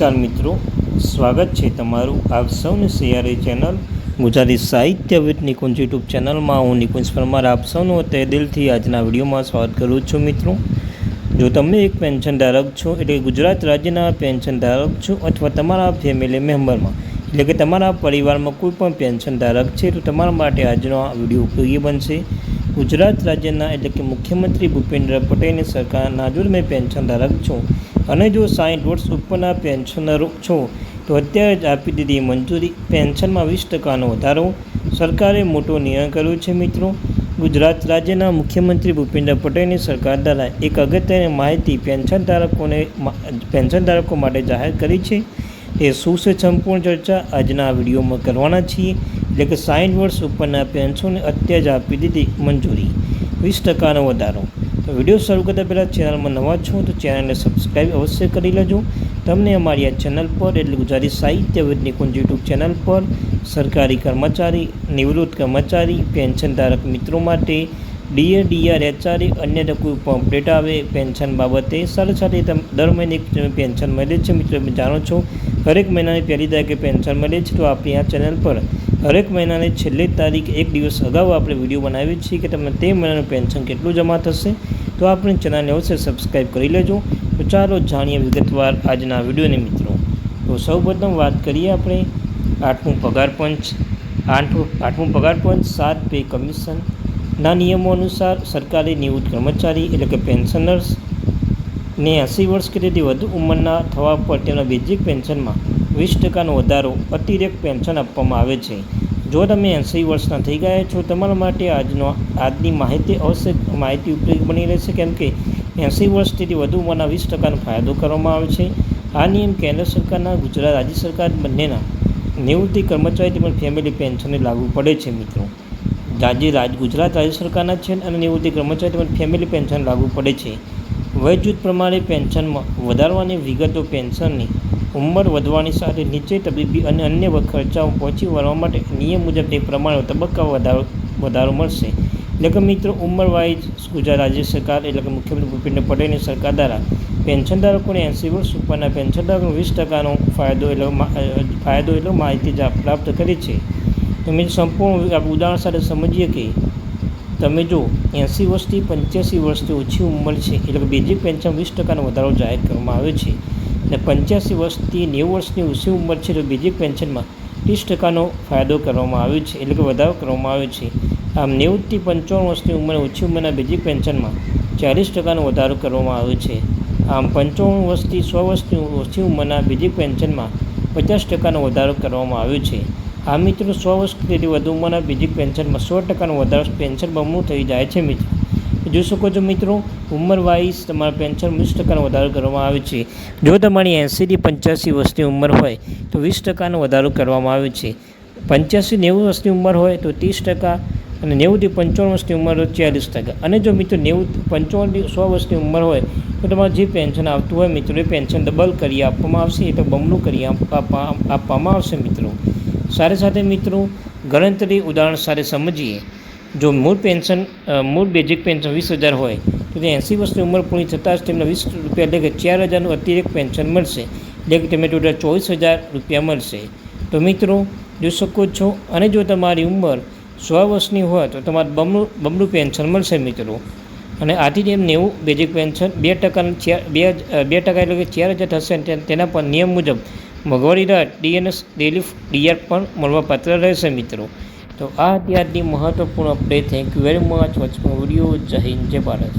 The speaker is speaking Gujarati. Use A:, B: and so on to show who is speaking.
A: નમસ્કાર મિત્રો, સ્વાગત છે તમારું આપ સૌની સૈયારી ચેનલ ગુજરાતી સાહિત્ય વિથ નિકુંજ યુટ્યુબ ચેનલમાં. હું નિકુંજ પરમાર આપ સૌનું તે દિલથી આજના વિડીયોમાં સ્વાગત કરું છું. મિત્રો, જો તમે એક પેન્શન ધારક છો, એટલે ગુજરાત રાજ્યના પેન્શન ધારક છો, અથવા તમારા ફેમિલી મેમ્બરમાં એટલે કે તમારા પરિવારમાં કોઈ પણ પેન્શન ધારક છે, તો તમારા માટે આજનો આ વિડીયો ઉપયોગી બનશે. ગુજરાત રાજ્યના એટલે કે મુખ્યમંત્રી ભૂપેન્દ્ર પટેલની સરકારના જો તમે પેન્શન ધારક છો અને જો 60 વર્ષ ઉપરના પેન્શનરો છો, તો અત્યારે જ આપી દીધી મંજૂરી પેન્શનમાં 20% વધારો. સરકારે મોટો નિર્ણય કર્યો છે. મિત્રો, ગુજરાત રાજ્યના મુખ્યમંત્રી ભૂપેન્દ્ર પટેલની સરકાર દ્વારા એક અગત્યની માહિતી પેન્શન ધારકો માટે જાહેર કરી છે. એ શું છે સંપૂર્ણ ચર્ચા આજના વિડીયોમાં કરવાના છીએ. એટલે કે 60 વર્ષ ઉપરના પેન્શનને અત્યારે જ આપી દીધી મંજૂરી, 20% વધારો. તો વિડીયો શરૂ કરતા પહેલાં ચેનલમાં નવા છો તો ચેનલને સબસ્ક્રાઈબ અવશ્ય કરી લેજો. તમને અમારી આ ચેનલ પર એટલે ગુજરાતી સાહિત્ય વિથ નિકુંજ યુટ્યુબ ચેનલ પર સરકારી કર્મચારી, નિવૃત્ત કર્મચારી, પેન્શન ધારક મિત્રો માટે ડીએ, ડીઆર, એચઆરએ અન્ય કોઈ પણ અપડેટ આવે પેન્શન બાબતે, સાથે દર મહિને પેન્શન મળે છે. મિત્રો, તમે જાણો છો હરેક મહિનાની પહેલી તારીખે પેન્શન મળે છે. તો આપણી આ ચેનલ પર હરેક મહિનાની છેલ્લી તારીખ એક દિવસ અગાઉ આપણે વિડીયો બનાવીએ છીએ કે તમને તે મહિનાનું પેન્શન કેટલું જમા થશે. તો આપણી ચેનલને અવશ્ય સબસ્ક્રાઈબ કરી લેજો. તો ચાલો જાણીએ વિગતવાર આજના વિડીયોને. મિત્રો, તો સૌપ્રથમ વાત કરીએ આપણે આઠમું પગાર પંચ. આઠમું પગાર પંચ 7 પે કમિશનના નિયમો અનુસાર સરકારી નિવૃત્ત કર્મચારી એટલે કે પેન્શનર્સ ને 80 વર્ષ કે તેથી વધુ ઉંમરના થવા પર તેમના બેઝિક પેન્શનમાં 20% વધારો અતિરિક્ત પેન્શન આપવામાં આવે છે. જો તમે 80 વર્ષના થઈ ગયા છો, તમારા માટે આજની માહિતી ઉપયોગી બની રહેશે, કેમ કે 80 વર્ષથી વધુ ઉંમરના 20% ફાયદો કરવામાં આવે છે. આ નિયમ કેન્દ્ર સરકારના ગુજરાત રાજ્ય સરકાર બંનેના નિવૃત્તિ કર્મચારી તેમજ ફેમિલી પેન્શનને લાગુ પડે છે. મિત્રો, ગુજરાત રાજ્ય સરકારના છે અને નિવૃત્તિ કર્મચારી તેમજ ફેમિલી પેન્શન લાગુ પડે છે. વયજૂથ પ્રમાણે પેન્શનમાં વધારવાની વિગતો. પેન્શનની ઉંમર વધવાની સાથે નીચે તબીબી અને અન્ય ખર્ચાઓ પહોંચી વળવા માટે નિયમ મુજબ તે પ્રમાણે તબક્કાવાર વધારો મળશે. એટલે કે મિત્રો, ઉંમર વાઇઝ ગુજરાત રાજ્ય સરકાર એટલે કે મુખ્યમંત્રી ભૂપેન્દ્ર પટેલની સરકાર દ્વારા પેન્શનધારકોને 80 વર્ષ ઉપરના પેન્શનધારકોને 20%નો ફાયદો એટલે માહિતી પ્રાપ્ત કરી છે. તો મિત્રો, સંપૂર્ણ ઉદાહરણ સાથે સમજીએ કે તમે જો 80 વર્ષથી 85 વર્ષથી ઓછી ઉંમર છે, એટલે કે બેઝિક પેન્શન 20%નો વધારો જાહેર કરવામાં આવ્યો છે. અને 85 વર્ષથી 90 વર્ષની ઓછી ઉંમર છે, તો બેઝિક પેન્શનમાં 30%નો ફાયદો કરવામાં આવ્યો છે, એટલે કે વધારો કરવામાં આવ્યો છે. આમ 90થી 55 વર્ષની ઉંમરે ઓછી ઉંમરના બેઝિક પેન્શનમાં 40%નો વધારો કરવામાં આવ્યો છે. આમ 55 વર્ષથી 100 વર્ષની ઓછી ઉંમરના બેઝિક પેન્શનમાં 50%નો વધારો કરવામાં આવ્યો છે. આ મિત્રો, 100 વર્ષથી વધુ ઉંમરના બેઝિક પેન્શનમાં 100%નો વધારો પેન્શન બમણું થઈ જાય છે. મિત્રો, જોઈ શકો છો મિત્રો, ઉંમર વાઇઝ તમારા પેન્શન 20%નો વધારો કરવામાં આવે છે. જો તમારી 80થી 85 વર્ષની ઉંમર હોય તો 20%નો વધારો કરવામાં આવે છે. 85-90 વર્ષની ઉંમર હોય તો 30%, અને 90થી 55 વર્ષની ઉંમર હોય 40%. અને જો મિત્રો 55થી 100 વર્ષની ઉંમર હોય તો તમારે જે પેન્શન આવતું હોય મિત્રો, એ પેન્શન ડબલ કરી આપવામાં આવશે, એટલે બમણું કરી આપવામાં આવશે. મિત્રો, સાથે મિત્રો ગણતરી ઉદાહરણ સાથે સમજીએ. જો મૂળ બેઝિક પેન્શન 20,000 હોય તો તે 80 વર્ષની ઉંમર પૂરી થતાં જ તેમને ₹20 એટલે કે 4,000નું અતિરિક્ત પેન્શન મળશે, એટલે કે તેમને ટોટલ ₹24,000 મળશે. તો મિત્રો, જોઈ શકો છો. અને જો તમારી ઉંમર 100 વર્ષની હોય તો તમારે બમણું પેન્શન મળશે. મિત્રો, અને આથી તેમ 90 બેઝિક પેન્શન 2% એટલે કે 4,000 થશે. અને તેના પર નિયમ મુજબ મોંઘવારી રાહત ડીએનએસ, રિલીફ, ડીઆર પણ મળવાપાત્ર રહેશે. મિત્રો, તો આ ત્યારની મહત્વપૂર્ણ update. Thank you very much watch my video. જય હિન્દ, જય ભારત.